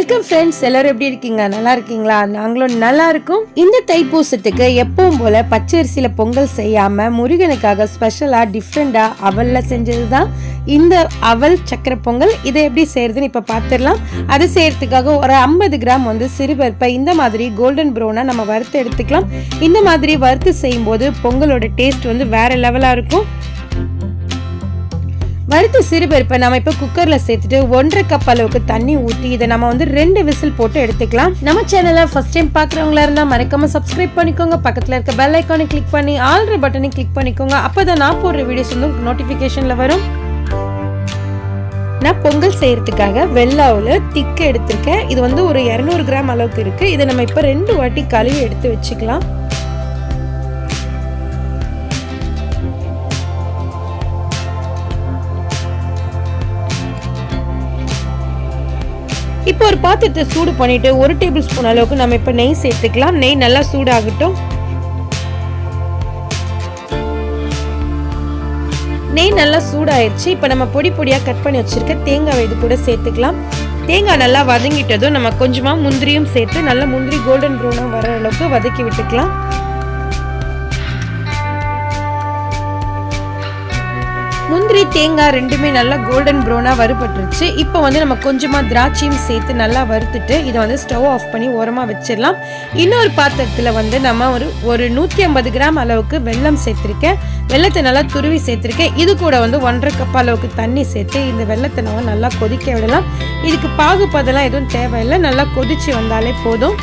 Welcome friends, எல்லாரும் எப்படி இருக்கீங்க? நல்லா இருக்கீங்களா? நாங்களும் நல்லா இருக்கோம். இந்த தைப்பூசத்துக்கு எப்பவும் போல பச்சரிசியில பொங்கல் செய்யாம முருகனுக்காக ஸ்பெஷலா டிஃப்ரெண்டா அவல்ல செஞ்சதுதான் இந்த அவல் சக்கரை பொங்கல். இதை எப்படி செய்யறதுன்னு இப்ப பாத்துடலாம். அதை செய்யறதுக்காக ஒரு 50 கிராம் சிறுபருப்பை இந்த மாதிரி கோல்டன் ப்ரௌனா நம்ம வறுத்து எடுத்துக்கலாம். இந்த மாதிரி வறுத்து செய்யும் போது பொங்கலோட டேஸ்ட் வேற லெவலா இருக்கும். வறுத்த சிறுபருப்பை நம்ம இப்போ குக்கர்ல சேர்த்துட்டு 1.5 கப் அளவுக்கு தண்ணி ஊற்றி இதை நம்ம 2 விசில் போட்டு எடுத்துக்கலாம். நம்ம சேனலை ஃபர்ஸ்ட் டைம் பார்க்குறவங்களா இருந்தால் மறக்காம சப்ஸ்கிரைப் பண்ணிக்கோங்க. பக்கத்தில் இருக்க பெல் ஐக்கானை கிளிக் பண்ணி ஆல்ரெடி பட்டனை கிளிக் பண்ணிக்கோங்க. அப்போதான் நான் போடுற வீடியோஸ் நோட்டிஃபிகேஷன்ல வரும். நான் பொங்கல் செய்யறதுக்காக வெள்ளாவில் திக்கு எடுத்திருக்கேன். இது ஒரு 200 கிராம் அளவுக்கு இருக்கு. இதை நம்ம இப்போ 2 வாட்டி கழுவி எடுத்து வச்சுக்கலாம். இப்போ ஒரு பாத்திரத்தை சூடு பண்ணிட்டு 1 டேபிள் ஸ்பூன் அளவுக்கு நம்ம இப்ப நெய் சேர்த்துக்கலாம். நெய் நல்லா சூடாகட்டும். நெய் நல்லா சூடாயிருச்சு. இப்ப நம்ம பொடி பொடியா கட் பண்ணி வச்சிருக்க தேங்காய் இது கூட சேர்த்துக்கலாம். தேங்காய் நல்லா வதங்கிட்டதும் நம்ம கொஞ்சமா முந்திரியும் சேர்த்து நல்லா முந்திரி கோல்டன் ப்ரௌனா வர அளவுக்கு வதக்கி விட்டுக்கலாம். முந்திரி தேங்காய் ரெண்டுமே நல்லா கோல்டன் ப்ரௌனா வறுபட்டுருச்சு. இப்போ நம்ம கொஞ்சமா திராட்சையும் சேர்த்து நல்லா வறுத்துட்டு இதை ஸ்டவ் ஆஃப் பண்ணி ஓரமா வச்சிடலாம். இன்னொரு பாத்திரத்துல நம்ம ஒரு 150 கிராம் அளவுக்கு வெல்லம் சேர்த்திருக்கேன். வெள்ளத்தை நல்லா துருவி சேர்த்திருக்கேன். இது கூட 1.5 கப் அளவுக்கு தண்ணி சேர்த்து இந்த வெள்ளத்தை நம்ம நல்லா கொதிக்க விடலாம். இதுக்கு பாகுபதெல்லாம் எதுவும் தேவையில்லை. நல்லா கொதிச்சு வந்தாலே போதும்.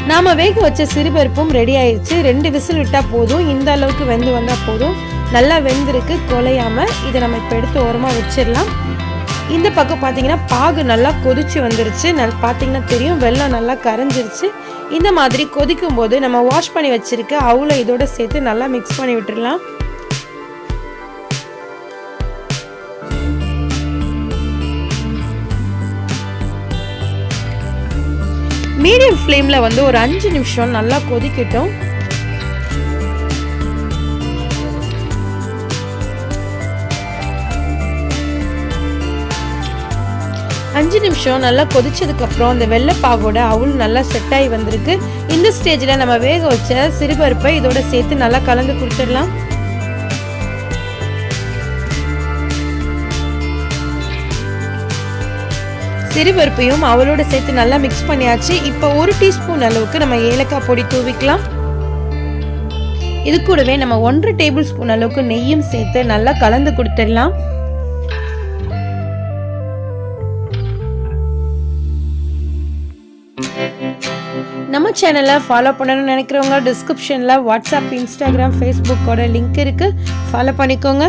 நாம வேக வச்ச சிறுபருப்பும் ரெடி ஆயிடுச்சு. 2 விசில் விட்டா போதும். இந்த அளவுக்கு வெந்து வந்தா போதும். நல்லா வெந்திருக்கு, குலையாம. இதை நம்ம இப்போ எடுத்து ஓரமா வச்சிடலாம். இந்த பக்கம் பார்த்தீங்கன்னா பாகு நல்லா கொதிச்சு வந்துருச்சு. பார்த்தீங்கன்னா தெரியும், வெல்லம் நல்லா கரைஞ்சிருச்சு. இந்த மாதிரி கொதிக்கும் போது நம்ம வாஷ் பண்ணி வச்சிருக்க அவளை இதோட சேர்த்து நல்லா மிக்ஸ் பண்ணி விட்டுடலாம். மீடியம் ஃப்ளேம்ல ஒரு 5 நிமிஷம் நல்லா கொதிக்கட்டும். 5 நிமிஷம் நல்லா கொதிச்சதுக்கு அப்புறம் அந்த வெள்ளைப்பாகோட அவள் நல்லா செட் ஆகி வந்திருக்கு. இந்த ஸ்டேஜ்ல நம்ம வேக வச்ச சிறுபருப்பை இதோட சேர்த்து நல்லா கலந்து கொடுத்துடலாம். சிறுபருப்பையும் அவளோட சேர்த்து நல்லா மிக்ஸ் பண்ணியாச்சு. இப்போ 1 டீஸ்பூன் அளவுக்கு நம்ம ஏலக்காய் பொடி தூவிக்கலாம். இது கூடவே நம்ம 1 டேபிள் ஸ்பூன் அளவுக்கு நெய்யும் சேர்த்து நல்லா கலந்து கொடுத்துடலாம். நம்ம சேனலை ஃபாலோ பண்ணணும்னு நினைக்கிறவங்க டிஸ்கிரிப்ஷன்ல வாட்ஸ்அப், இன்ஸ்டாகிராம், ஃபேஸ்புக்கோட லிங்க் இருக்கு. ஃபாலோ பண்ணிக்கோங்க.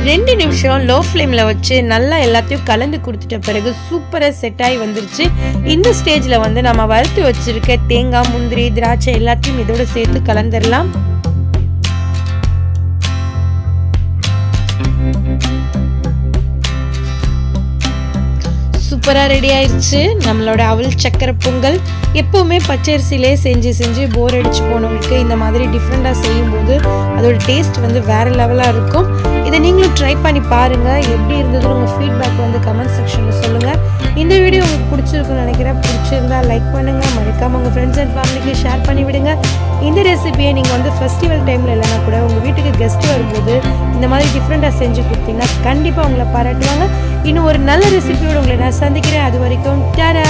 ரெண்டு நிமிஷம் லோ ஃப்ளேம்ல வச்சு நல்லா எல்லாத்தையும் கலந்து கொடுத்துட்ட பிறகு சூப்பரா செட் ஆகி வந்துருச்சு. இந்த ஸ்டேஜ்ல நம்ம வறுத்து வச்சிருக்க தேங்காய், முந்திரி, திராட்சை எல்லாத்தையும் இதோட சேர்த்து கலந்துடலாம். சூப்பரா ரெடி ஆயிடுச்சு நம்மளோட அவல் சக்கரை பொங்கல். எப்பவுமே பச்சரிசிலே செஞ்சு போர் அடிச்சு போனவங்களுக்கு இந்த மாதிரி டிஃப்ரெண்டா செய்யும் போது அதோட டேஸ்ட் வேற லெவலா இருக்கும். இதை நீங்களும் ட்ரை பண்ணி பாருங்க. எப்படி இருந்ததுன்னு உங்க ஃபீட்பேக் கமெண்ட் செக்ஷன்ல சொல்லுங்க. இந்த வீடியோ உங்களுக்கு பிடிச்சிருக்குன்னு நினைக்கிறேன். பிடிச்சிருந்தா லைக் பண்ணுங்க. மறக்காம உங்க ஃப்ரெண்ட்ஸ் அண்ட் ஃபேமிலிக்கு ஷேர் பண்ணி விடுங்க. இந்த ரெசிபியை நீங்க ஃபெஸ்டிவல் டைம்ல இல்லைன்னா கூட உங்க வீட்டுக்கு கெஸ்ட் வரும்போது இந்த மாதிரி டிஃப்ரெண்டா செஞ்சு கொடுத்தீங்கன்னா கண்டிப்பா உங்களை பாராட்டுவாங்க. இன்னும் ஒரு நல்ல ரெசிபியோட உங்களை நான் சந்திக்கிறேன். அது வரைக்கும் டாடா.